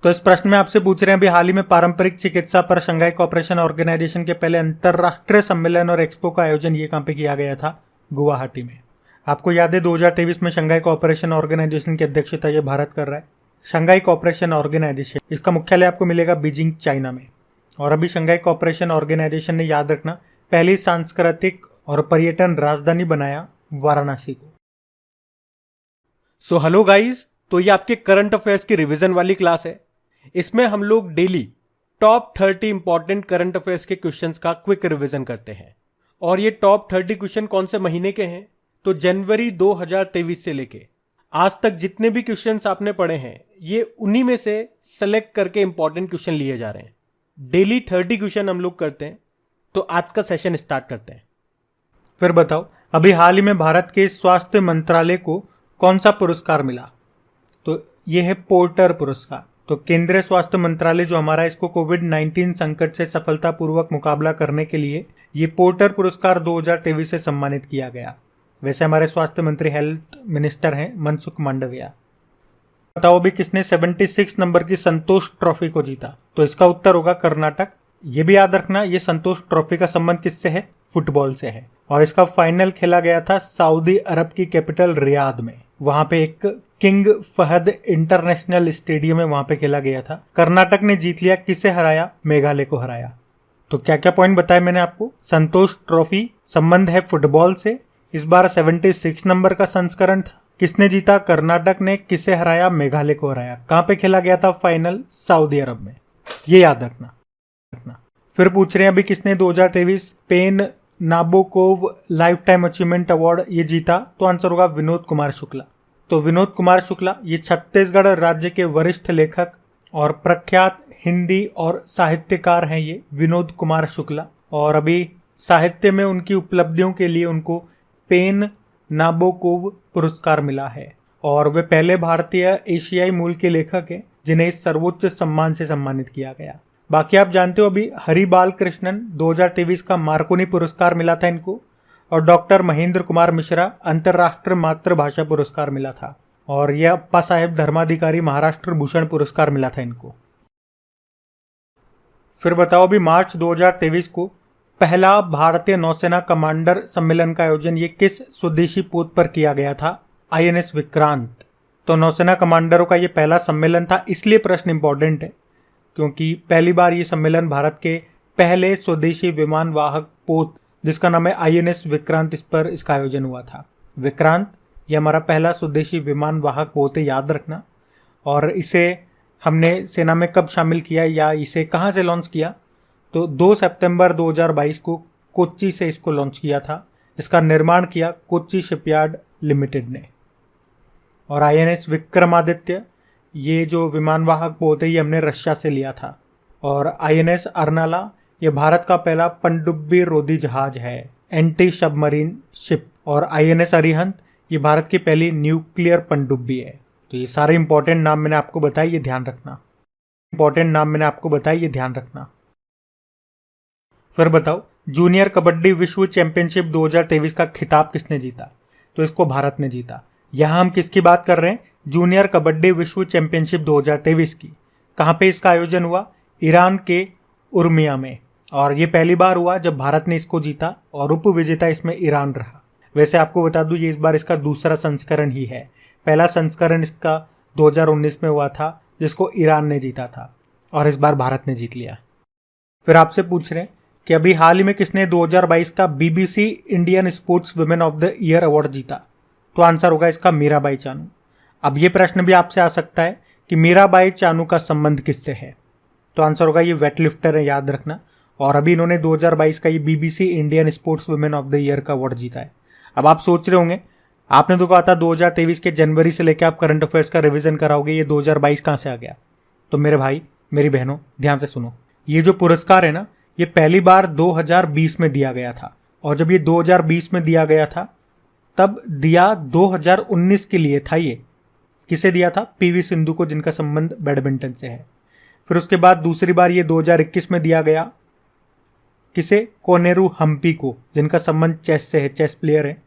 तो इस प्रश्न में आपसे पूछ रहे हैं अभी हाल ही में पारंपरिक चिकित्सा पर शंघाई कोऑपरेशन ऑर्गेनाइजेशन के पहले अंतरराष्ट्रीय सम्मेलन और एक्सपो का आयोजन ये कहाँ पे किया गया था? गुवाहाटी में। आपको याद है 2023 में शंघाई कोऑपरेशन ऑर्गेनाइजेशन की अध्यक्षता ये भारत कर रहा है। शंघाई कोऑपरेशन ऑर्गेनाइजेशन, इसका मुख्यालय आपको मिलेगा बीजिंग, चाइना में। और अभी शंघाई कोऑपरेशन ऑर्गेनाइजेशन ने, याद रखना, पहली सांस्कृतिक और पर्यटन राजधानी बनाया वाराणसी को। सो हेलो गाइज, तो ये आपके करंट अफेयर्स की रिवीजन वाली क्लास है। इसमें हम लोग daily top 30 important current affairs के क्वेश्चंस का क्विक रिवीजन करते हैं। और ये टॉप 30 क्वेश्चन कौन से महीने के हैं? तो जनवरी 2023 से लेके आज तक जितने भी क्वेश्चंस आपने पढ़े हैं, ये उन्हीं में से सेलेक्ट करके इंपॉर्टेंट क्वेश्चन लिए जा रहे हैं। डेली 30 क्वेश्चन हम लोग करते हैं। तो आज का सेशन स्टार्ट करते हैं। फिर बताओ, अभी हाल ही में भारत के स्वास्थ्य मंत्रालय को कौन सा पुरस्कार मिला? तो ये है पोर्टर पुरस्कार। तो केंद्रीय स्वास्थ्य मंत्रालय जो हमारा, इसको कोविड-19 संकट से सफलतापूर्वक मुकाबला करने के लिए ये पोर्टर पुरस्कार 2023 से सम्मानित किया गया। वैसे हमारे स्वास्थ्य मंत्री, हेल्थ मिनिस्टर हैं मनसुख मांडविया। बताओ अभी किसने 76 नंबर की संतोष ट्रॉफी को जीता? तो इसका उत्तर होगा कर्नाटक। ये भी याद रखना, ये संतोष ट्रॉफी का संबंध किससे है? फुटबॉल से है। और इसका फाइनल खेला गया था सऊदी अरब की कैपिटल रियाद में। वहां पे एक किंग फहद इंटरनेशनल स्टेडियम है, वहां पे खेला गया था। कर्नाटक ने जीत लिया। किसे हराया? मेघालय को हराया। तो क्या क्या पॉइंट बताए मैंने आपको? संतोष ट्रॉफी संबंध है फुटबॉल से। इस बार 76 नंबर का संस्करण था। किसने जीता? कर्नाटक ने। किसे हराया? मेघालय को हराया। कहां पे खेला गया था फाइनल? सऊदी अरब में। ये याद रखना। फिर पूछ रहे हैं अभी किसने 2023 PEN Nabokov life time achievement award ये जीता? तो आंसर होगा विनोद कुमार शुक्ला। तो विनोद कुमार शुक्ला ये छत्तीसगढ़ राज्य के वरिष्ठ लेखक और प्रख्यात हिंदी और साहित्यकार हैं ये विनोद कुमार शुक्ला। और अभी साहित्य में उनकी उपलब्धियों के लिए उनको पेन नाबोकोव पुरस्कार मिला है। और वे पहले भारतीय एशियाई मूल के लेखक हैं जिन्हें इस सर्वोच्च सम्मान से सम्मानित किया गया। बाकी आप जानते हो अभी हरि बाल कृष्णन 2023 का मार्कोनी पुरस्कार मिला था इनको। और डॉक्टर महेंद्र कुमार मिश्रा अंतर्राष्ट्रीय मातृभाषा पुरस्कार मिला था। और यह अप्पा साहेब धर्माधिकारी महाराष्ट्र भूषण पुरस्कार मिला था इनको। फिर बताओ अभी मार्च 2023 को पहला भारतीय नौसेना कमांडर सम्मेलन का आयोजन ये किस स्वदेशी पोत पर किया गया था? INS विक्रांत। तो नौसेना कमांडरों का ये पहला सम्मेलन था, इसलिए प्रश्न इंपॉर्टेंट है क्योंकि पहली बार ये सम्मेलन भारत के पहले स्वदेशी विमान वाहक पोत जिसका नाम है INS विक्रांत, इस पर इसका आयोजन हुआ था। विक्रांत ये हमारा पहला स्वदेशी विमान वाहक पोत है, याद रखना। और इसे हमने सेना में कब शामिल किया या इसे कहाँ से लॉन्च किया? तो 2 सितंबर 2022 को कोच्चि से इसको लॉन्च किया था। इसका निर्माण किया कोच्चि शिपयार्ड लिमिटेड ने। और INS विक्रमादित्य ये जो विमान वाहक पोत है ये हमने रशिया से लिया था। और INS अर्नाला ये भारत का पहला पनडुब्बी रोधी जहाज है, एंटी सबमरीन शिप। और INS अरिहंत ये भारत की पहली न्यूक्लियर पनडुब्बी है। तो ये सारे इंपॉर्टेंट नाम मैंने आपको बताए, ये ध्यान रखना। फिर बताओ जूनियर कबड्डी विश्व चैंपियनशिप 2023 का खिताब किसने जीता? तो इसको भारत ने जीता। यहाँ हम किसकी बात कर रहे हैं? जूनियर कबड्डी विश्व चैंपियनशिप 2023 की। कहाँ पे इसका आयोजन हुआ? ईरान के उर्मिया में। और ये पहली बार हुआ जब भारत ने इसको जीता और उप विजेता इसमें ईरान रहा। वैसे आपको बता दूं ये इस बार इसका दूसरा संस्करण ही है। पहला संस्करण इसका 2019 में हुआ था जिसको ईरान ने जीता था और इस बार भारत ने जीत लिया। फिर आपसे पूछ रहे हैं कि अभी हाल ही में किसने 2022 का BBC Indian sports women of the year award जीता? तो आंसर होगा इसका मीराबाई चानू। अब ये प्रश्न भी आपसे आ सकता है कि मीराबाई चानू का संबंध किससे है? तो आंसर होगा ये वेटलिफ्टर है, याद रखना। और अभी इन्होंने 2022 का ये BBC Indian sports women of the year का अवार्ड जीता है। अब आप सोच रहे होंगे, आपने तो कहा था 2023 के जनवरी से लेकर आप करंट अफेयर्स का रिवीजन कराओगे, ये 2022 कहाँ से आ गया? तो मेरे भाई मेरी बहनों ध्यान से सुनो, ये जो पुरस्कार है ना ये पहली बार 2020 में दिया गया था। और जब ये 2020 में दिया गया था तब दिया 2019 के लिए था। ये किसे दिया था? PV सिंधु को, जिनका संबंध बैडमिंटन से है। फिर उसके बाद दूसरी बार ये 2021 में दिया गया किसे? कोनेरू हम्पी को, जिनका संबंध चेस से है, चेस प्लेयर है।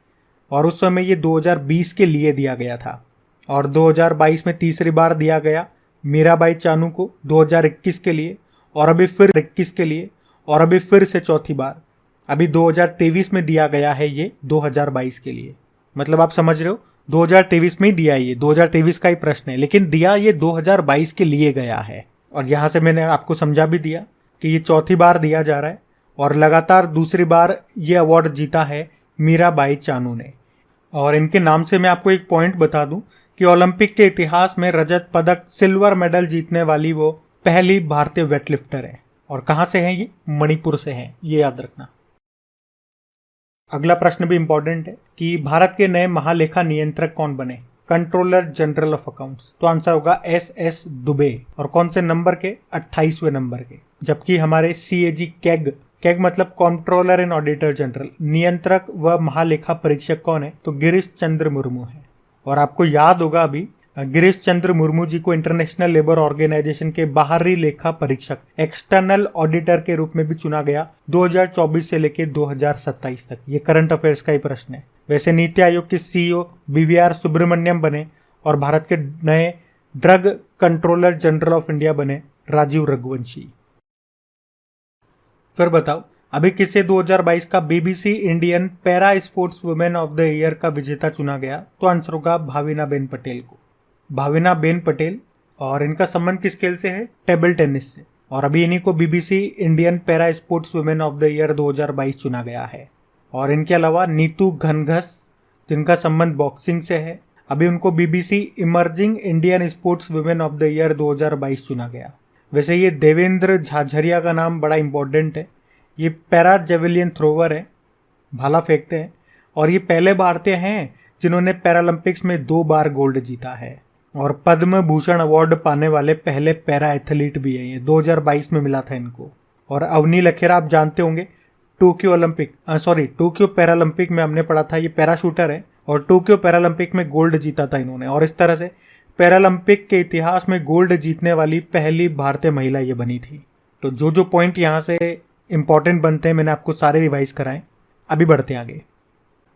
और उस समय ये 2020 के लिए दिया गया था। और 2022 में तीसरी बार दिया गया मीराबाई चानू को 2021 के लिए, और अभी फिर 21 के लिए, और अभी फिर से चौथी बार अभी 2023 में दिया गया है ये 2022 के लिए। मतलब आप समझ रहे हो 2023 में ही दिया है, ये 2023 का ही प्रश्न है, लेकिन दिया ये 2022 के लिए गया है। और यहाँ से मैंने आपको समझा भी दिया कि ये चौथी बार दिया जा रहा है और लगातार दूसरी बार ये अवार्ड जीता है मीराबाई चानू ने। और इनके नाम से मैं आपको एक पॉइंट बता दूं कि ओलंपिक के इतिहास में रजत पदक, सिल्वर मेडल जीतने वाली वो पहली भारतीय वेटलिफ्टर है। और कहाँ से हैं ये? मणिपुर से हैं, ये याद रखना। अगला प्रश्न भी इंपॉर्टेंट है कि भारत के नए महालेखा नियंत्रक कौन बने? Controller general of accounts. तो आंसर होगा एस दुबे। और कौन से नंबर के? 28वें नंबर के। जबकि हमारे CAG कैग मतलब कंट्रोलर एंड ऑडिटर जनरल, नियंत्रक व महालेखा परीक्षक कौन है? तो गिरीश चंद्र मुर्मू है। और आपको याद होगा अभी गिरीश चंद्र मुर्मू जी को इंटरनेशनल लेबर ऑर्गेनाइजेशन के बाहरी लेखा परीक्षक, एक्सटर्नल ऑडिटर के रूप में भी चुना गया 2024 से लेकर 2027 तक। ये करंट अफेयर्स का ही प्रश्न है। वैसे नीति आयोग के CEO BVR सुब्रमण्यम बने और भारत के नए drug controller general of India बने राजीव रघुवंशी। फिर बताओ अभी किसे 2022 का BBC Indian para sports women of the year का विजेता चुना गया? तो आंसर होगा भाविनाबेन पटेल को। भाविनाबेन पटेल, और इनका संबंध किस खेल से है? टेबल टेनिस से। और अभी इन्हीं को BBC Indian para sports women of the year 2022 चुना गया है। और इनके अलावा नीतू घनघस, जिनका संबंध बॉक्सिंग से है, अभी उनको BBC emerging Indian sports women of the year 2022 चुना गया। वैसे ये देवेंद्र झाझरिया का नाम बड़ा इंपॉर्टेंट है। ये पैरा जेवलियन थ्रोवर है, भाला फेंकते हैं, और ये पहले भारतीय हैं जिन्होंने पैरालंपिक्स में 2 बार गोल्ड जीता है। और पद्म भूषण अवार्ड पाने वाले पहले पैरा एथलीट भी हैं। ये 2022 में मिला था इनको। और अवनी लखेरा आप जानते होंगे, टोक्यो पैरालंपिक में हमने पढ़ा था, ये पैराशूटर है और टोक्यो पैरालंपिक में गोल्ड जीता था इन्होंने। और इस तरह से पैरालंपिक के इतिहास में गोल्ड जीतने वाली पहली भारतीय महिला ये बनी थी। तो जो पॉइंट यहाँ से इंपॉर्टेंट बनते हैं मैंने आपको सारे रिवाइज कराएं। अभी बढ़ते हैं आगे।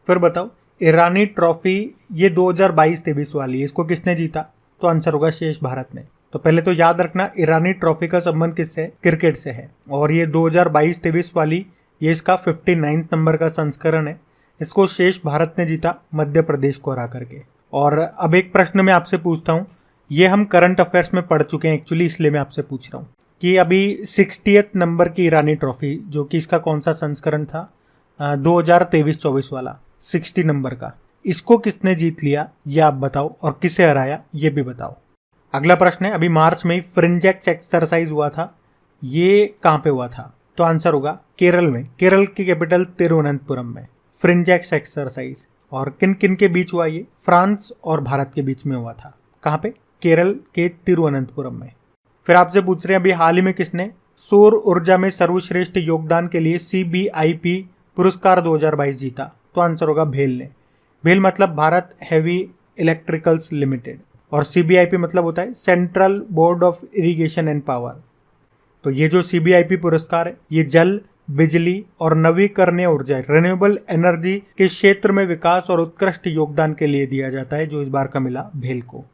फिर बताओ ईरानी ट्रॉफी ये 2022-23 वाली है, इसको किसने जीता? तो आंसर होगा शेष भारत ने। तो पहले तो याद रखना ईरानी ट्रॉफी का संबंध किससे है? क्रिकेट से है। और ये 2022-23 वाली ये इसका 59 नंबर का संस्करण है। इसको शेष भारत ने जीता मध्य प्रदेश को हरा करके। और अब एक प्रश्न मैं आपसे पूछता हूँ, ये हम करंट अफेयर्स में पढ़ चुके हैं एक्चुअली, इसलिए मैं आपसे पूछ रहा हूँ कि अभी 60th नंबर की ईरानी ट्रॉफी, जो कि इसका कौन सा संस्करण था? 2023-24 वाला 60 नंबर का, इसको किसने जीत लिया ये आप बताओ, और किसे हराया ये भी बताओ। अगला प्रश्न है अभी मार्च में फ्रिंजेक्स एक्सरसाइज हुआ था, ये कहाँ पे हुआ था? तो आंसर होगा केरल में। केरल की कैपिटल तिरुवनंतपुरम में फ्रिंजेक्स एक्सरसाइज। और किन किन के बीच हुआ ये? फ्रांस और भारत के बीच में हुआ था। कहाँ पे? केरल के तिरुवनंतपुरम में। फिर आपसे पूछ रहे हैं अभी हाल ही में किसने सौर ऊर्जा में सर्वश्रेष्ठ योगदान के लिए CBIP पुरस्कार 2022 जीता? तो आंसर होगा भेल ने। भेल मतलब भारत हेवी इलेक्ट्रिकल्स लिमिटेड, और CBIP मतलब होता है central board of irrigation and power. तो ये जो CBIP पुरस्कार है ये जल, बिजली और नवीकरणीय ऊर्जा, रिन्यूएबल एनर्जी के क्षेत्र में विकास और उत्कृष्ट योगदान के लिए दिया जाता है, जो इस बार का मिला भेल को।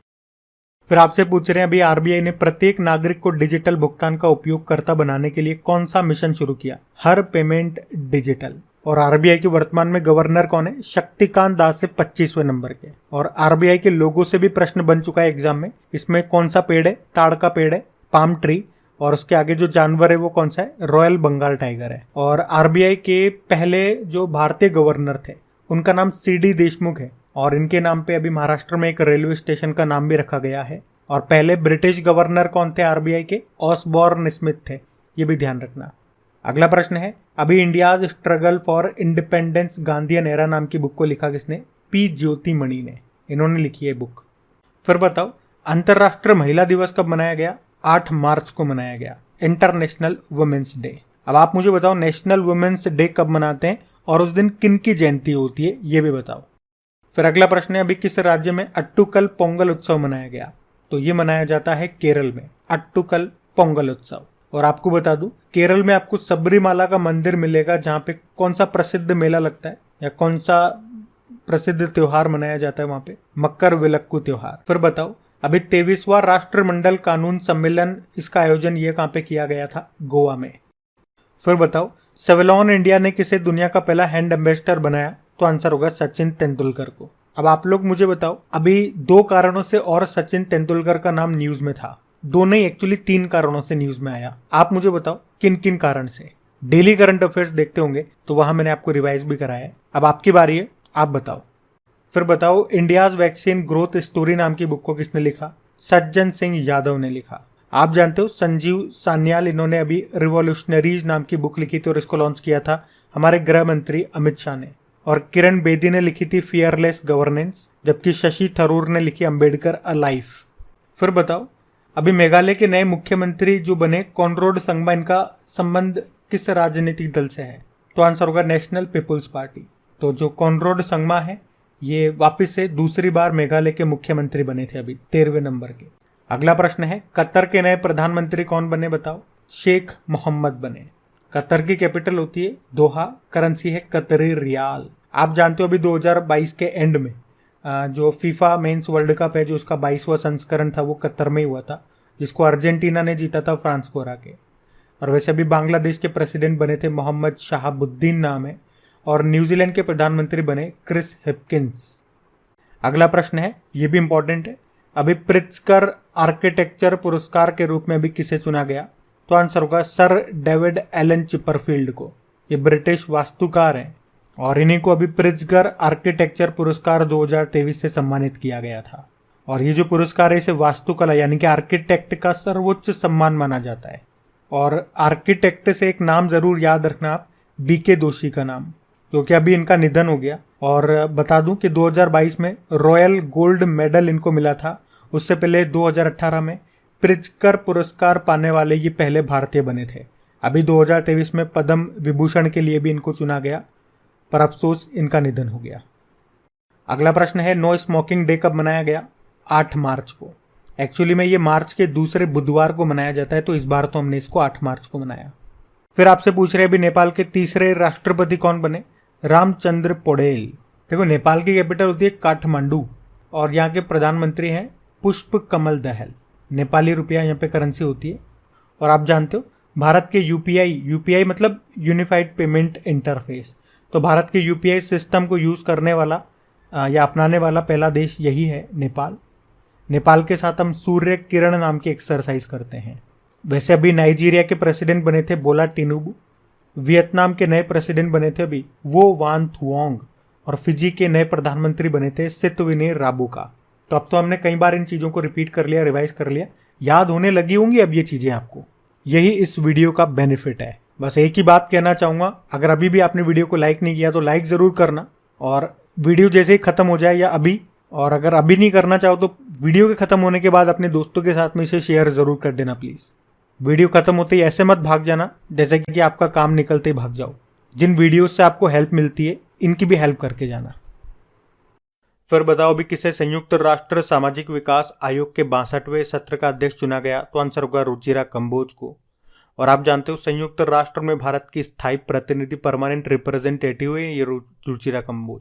फिर आपसे पूछ रहे हैं अभी RBI ने प्रत्येक नागरिक को डिजिटल भुगतान का उपयोगकर्ता बनाने के लिए कौन सा मिशन शुरू किया? हर पेमेंट डिजिटल। और RBI के वर्तमान में गवर्नर कौन है? शक्तिकांत दास है 25वें नंबर के। और RBI के लोगो से भी प्रश्न बन चुका है एग्जाम में। इसमें कौन सा पेड़ है? ताड़ का पेड़ है, पाम ट्री। और उसके आगे जो जानवर है वो कौन सा है? रॉयल बंगाल टाइगर है। और RBI के पहले जो भारतीय गवर्नर थे उनका नाम CD देशमुख है, और इनके नाम पे अभी महाराष्ट्र में एक रेलवे स्टेशन का नाम भी रखा गया है। और पहले ब्रिटिश गवर्नर कौन थे RBI के? ऑसबॉर्न स्मिथ थे, ये भी ध्यान रखना। अगला प्रश्न है अभी India's struggle for independence Gandhian era नाम की बुक को लिखा किसने? P ज्योतिमणि ने, इन्होंने लिखी है बुक। फिर बताओ अंतर्राष्ट्रीय महिला दिवस कब मनाया गया? 8 मार्च को मनाया गया, इंटरनेशनल वुमेन्स डे। अब आप मुझे बताओ नेशनल वुमेन्स डे कब मनाते हैं और उस दिन किन की जयंती होती है ये भी बताओ। फिर अगला प्रश्न है अभी किस राज्य में अट्टुकल पोंगल उत्सव मनाया गया? तो ये मनाया जाता है केरल में, अट्टुकल पोंगल उत्सव। और आपको बता दूं केरल में आपको सबरीमाला का मंदिर मिलेगा, जहाँ पे कौन सा प्रसिद्ध मेला लगता है या कौन सा प्रसिद्ध त्योहार मनाया जाता है वहां पे? मकर विलक्कू त्योहार। फिर बताओ अभी 23वां राष्ट्रमंडल कानून सम्मेलन, इसका आयोजन ये कहाँ पे किया गया था? गोवा में। फिर बताओ, सेवलॉन इंडिया ने किसे दुनिया का पहला हैंड एम्बेसडर बनाया? तो आंसर होगा सचिन तेंदुलकर को। अब आप लोग मुझे बताओ, अभी 2 कारणों से और सचिन तेंदुलकर का नाम न्यूज में था। 2 नहीं, एक्चुअली 3 कारणों से न्यूज में आया। आप मुझे बताओ किन किन कारण से। डेली करंट अफेयर्स देखते होंगे तो वहां मैंने आपको रिवाइज भी कराया है। अब आपकी बारी है, आप बताओ। फिर बताओ, इंडियाज वैक्सीन ग्रोथ स्टोरी नाम की बुक को किसने लिखा? सज्जन सिंह यादव ने लिखा। आप जानते हो संजीव सान्याल, इन्होंने अभी रिवॉल्यूशनरीज नाम की बुक लिखी थी और इसको लॉन्च किया था हमारे गृह मंत्री अमित शाह ने। और किरण बेदी ने लिखी थी फियरलेस गवर्नेंस, जबकि शशि थरूर ने लिखी अंबेडकर अ लाइफ। फिर बताओ, अभी मेघालय के नए मुख्यमंत्री जो बने कॉनराड संगमा, इनका संबंध किस राजनीतिक दल से है? तो आंसर होगा नेशनल पीपुल्स पार्टी। तो जो कॉनराड संगमा है ये वापस से दूसरी बार मेघालय के मुख्यमंत्री बने थे, अभी 13वें नंबर के। अगला प्रश्न है, कतर के नए प्रधानमंत्री कौन बने? बताओ। शेख मोहम्मद बने। कतर की कैपिटल होती है दोहा, करेंसी है कतरी रियाल। आप जानते हो अभी 2022 के एंड में जो फीफा मेंस वर्ल्ड कप है, जो उसका 22वां संस्करण था, वो कतर में ही हुआ था, जिसको अर्जेंटीना ने जीता था फ्रांस को हरा के। और वैसे अभी बांग्लादेश के प्रेसिडेंट बने थे मोहम्मद शहाबुद्दीन नाम है, और न्यूजीलैंड के प्रधानमंत्री बने क्रिस हिपकिंस। अगला प्रश्न है, ये भी इंपॉर्टेंट है, अभी प्रिट्जकर आर्किटेक्चर पुरस्कार के रूप में अभी किसे चुना गया? तो आंसर होगा सर डेविड एलन चिपरफील्ड को। ये ब्रिटिश वास्तुकार हैं और इन्हीं को अभी प्रिट्जकर आर्किटेक्चर पुरस्कार 2023 से सम्मानित किया गया था। और ये जो पुरस्कार है इसे वास्तुकला यानी कि आर्किटेक्ट का सर्वोच्च सम्मान माना जाता है। और आर्किटेक्ट से एक नाम जरूर याद रखना आप, बीके दोषी का नाम, क्योंकि अभी इनका निधन हो गया। और बता दूं कि 2022 में रॉयल गोल्ड मेडल इनको मिला था। उससे पहले 2018 में प्रिट्जकर पुरस्कार पाने वाले ये पहले भारतीय बने थे। अभी 2023 में पद्म विभूषण के लिए भी इनको चुना गया, पर अफसोस इनका निधन हो गया। अगला प्रश्न है, नो स्मोकिंग डे कब मनाया गया? 8 मार्च को। एक्चुअली में ये मार्च के दूसरे बुधवार को मनाया जाता है, तो इस बार तो हमने इसको 8 मार्च को मनाया। फिर आपसे पूछ रहे हैं, अभी नेपाल के तीसरे राष्ट्रपति कौन बने? रामचंद्र पौडेल। देखो, नेपाल की कैपिटल होती है काठमांडू और यहाँ के प्रधानमंत्री हैं पुष्प कमल दहल। नेपाली रुपया यहाँ पे करेंसी होती है। और आप जानते हो भारत के यूपीआई मतलब यूनिफाइड पेमेंट इंटरफेस, तो भारत के यूपीआई सिस्टम को यूज़ करने वाला या अपनाने वाला पहला देश यही है, नेपाल। नेपाल के साथ हम सूर्य किरण नाम की एक्सरसाइज करते हैं। वैसे अभी नाइजीरिया के प्रेसिडेंट बने थे बोला टिनुबू, वियतनाम के नए प्रेसिडेंट बने थे अभी वो वान थुओंग, और फिजी के नए प्रधानमंत्री बने थे सितविनी राबुका। तो अब तो हमने कई बार इन चीज़ों को रिपीट कर लिया, रिवाइज कर लिया, याद होने लगी होंगी अब ये चीज़ें आपको। यही इस वीडियो का बेनिफिट है। बस एक ही बात कहना चाहूँगा, अगर अभी भी आपने वीडियो को लाइक नहीं किया तो लाइक ज़रूर करना, और वीडियो जैसे ही ख़त्म हो जाए या अभी, और अगर अभी नहीं करना चाहो तो वीडियो के ख़त्म होने के बाद अपने दोस्तों के साथ में इसे शेयर ज़रूर कर देना प्लीज़। वीडियो खत्म होते ही ऐसे मत भाग जाना जैसे कि आपका काम निकलते ही भाग जाओ। जिन वीडियोस से आपको हेल्प मिलती है इनकी भी हेल्प करके जाना। फिर बताओ, अभी किसे संयुक्त राष्ट्र सामाजिक विकास आयोग के 62वें सत्र का अध्यक्ष चुना गया? तो आंसर होगा रुचिरा कंबोज को। और आप जानते हो संयुक्त राष्ट्र में भारत की स्थायी प्रतिनिधि परमानेंट रिप्रेजेंटेटिव है ये रुचिरा कंबोज,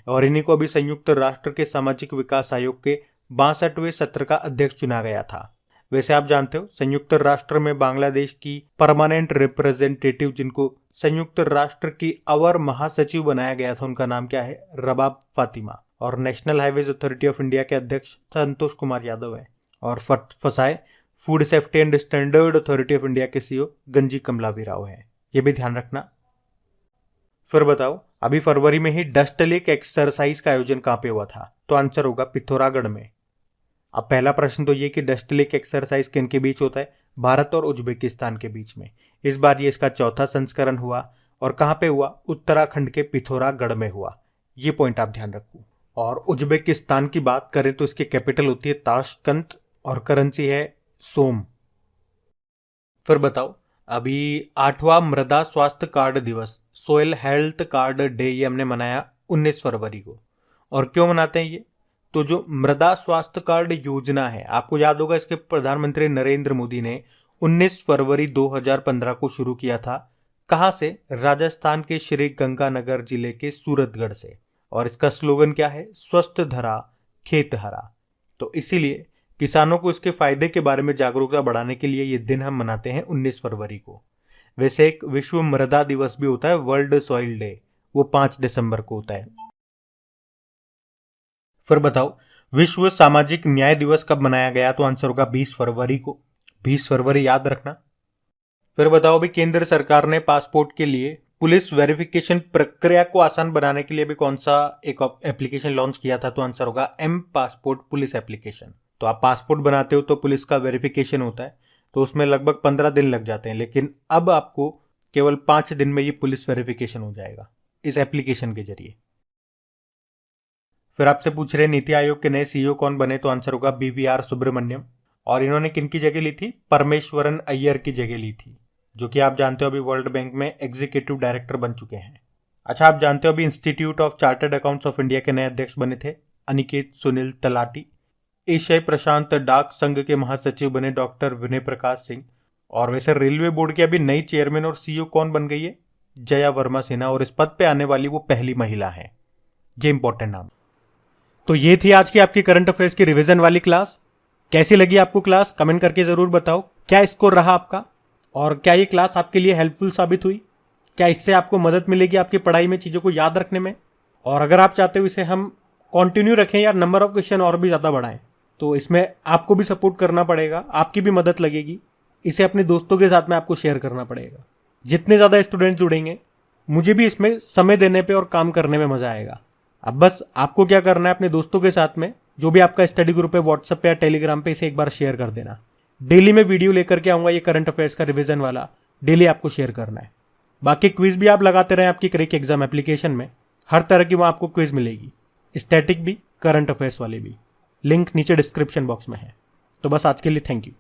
और इन्हीं को अभी संयुक्त राष्ट्र के सामाजिक विकास आयोग के 62वें सत्र का अध्यक्ष चुना गया था। वैसे आप जानते हो संयुक्त राष्ट्र में बांग्लादेश की परमानेंट रिप्रेजेंटेटिव, जिनको संयुक्त राष्ट्र की अवर महासचिव बनाया गया था, उनका नाम क्या है? रबाब फातिमा। और national highways authority of India के अध्यक्ष संतोष कुमार यादव है। और फसाए food safety and standard authority of India के सीईओ गंजी कमलावी राव है, ये भी ध्यान रखना। फिर बताओ, अभी फरवरी में ही डस्ट लेक एक्सरसाइज का आयोजन कहाँ पे हुआ था? तो आंसर होगा पिथौरागढ़ में। अब पहला प्रश्न तो ये कि डस्ट लेक एक्सरसाइज किन के बीच होता है? भारत और उज्बेकिस्तान के बीच में। इस बार ये इसका 4था संस्करण हुआ, और कहाँ पे हुआ? उत्तराखंड के पिथौरागढ़ में हुआ। ये पॉइंट आप ध्यान रखो। और उज्बेकिस्तान की बात करें तो इसकी कैपिटल होती है ताशकंद और करेंसी है सोम। फिर बताओ, अभी 8वां मृदा स्वास्थ्य कार्ड दिवस, सोयल हेल्थ कार्ड डे, ये हमने मनाया 19 फरवरी को। और क्यों मनाते हैं ये? तो जो मृदा स्वास्थ्य कार्ड योजना है, आपको याद होगा इसके प्रधानमंत्री नरेंद्र मोदी ने 19 फरवरी 2015 को शुरू किया था। कहाँ से? राजस्थान के श्री गंगानगर जिले के सूरतगढ़ से। और इसका स्लोगन क्या है? स्वस्थ धरा खेत हरा। तो इसीलिए किसानों को इसके फायदे के बारे में जागरूकता बढ़ाने के लिए ये दिन हम मनाते हैं 19 फरवरी को। वैसे एक विश्व मृदा दिवस भी होता है, वर्ल्ड सॉइल डे, वो 5 दिसंबर को होता है। फिर बताओ विश्व सामाजिक न्याय दिवस कब मनाया गया? तो आंसर होगा 20 फरवरी को। 20 फरवरी याद रखना। फिर बताओ भी केंद्र सरकार ने पासपोर्ट के लिए पुलिस वेरिफिकेशन प्रक्रिया को आसान बनाने के लिए भी कौन सा एक एप्लीकेशन लॉन्च किया था? तो आंसर होगा एम पासपोर्ट पुलिस एप्लीकेशन। तो आप पासपोर्ट बनाते हो तो पुलिस का वेरिफिकेशन होता है, तो उसमें लगभग 15 दिन लग जाते हैं, लेकिन अब आपको केवल 5 दिन में ये पुलिस वेरिफिकेशन हो जाएगा इस एप्लीकेशन के जरिए। फिर आपसे पूछ रहे नीति आयोग के नए सीईओ कौन बने? तो आंसर होगा BVR सुब्रमण्यम। और इन्होंने किनकी जगह ली थी? परमेश्वरन अय्यर की जगह ली थी, जो कि आप जानते हो अभी वर्ल्ड बैंक में एग्जीक्यूटिव डायरेक्टर बन चुके हैं। अच्छा, आप जानते हो अभी institute of chartered accounts of India के नए अध्यक्ष बने थे अनिकेत सुनील तलाटी। एशियाई प्रशांत डाक संघ के महासचिव बने डॉक्टर विनय प्रकाश सिंह। और वैसे रेलवे बोर्ड की अभी नई चेयरमैन और सीईओ कौन बन गई है? जया वर्मा सिन्हा, और इस पद पे आने वाली वो पहली महिला है। ये इंपॉर्टेंट नाम। तो ये थी आज की आपकी करंट अफेयर्स की रिवीजन वाली क्लास। कैसी लगी आपको क्लास? कमेंट करके जरूर बताओ। क्या स्कोर रहा आपका, और क्या ये क्लास आपके लिए हेल्पफुल साबित हुई? क्या इससे आपको मदद मिलेगी आपकी पढ़ाई में, चीज़ों को याद रखने में? और अगर आप चाहते हो इसे हम कंटिन्यू रखें या नंबर ऑफ क्वेश्चन और भी ज़्यादा बढ़ाएं, तो इसमें आपको भी सपोर्ट करना पड़ेगा, आपकी भी मदद लगेगी। इसे अपने दोस्तों के साथ में आपको शेयर करना पड़ेगा। जितने ज़्यादा स्टूडेंट जुड़ेंगे, मुझे भी इसमें समय देने पे और काम करने में मज़ा आएगा। अब बस आपको क्या करना है, अपने दोस्तों के साथ में जो भी आपका स्टडी ग्रुप है व्हाट्सएप पे या टेलीग्राम पे, इसे एक बार शेयर कर देना। डेली में वीडियो लेकर के आऊँगा ये करंट अफेयर्स का रिवीजन वाला, डेली आपको शेयर करना है। बाकी क्विज भी आप लगाते रहें आपकी क्रिक एग्जाम एप्लीकेशन में, हर तरह की वहाँ आपको क्विज मिलेगी, स्टैटिक भी, करंट अफेयर्स वाले भी। लिंक नीचे डिस्क्रिप्शन बॉक्स में है। तो बस आज के लिए थैंक यू।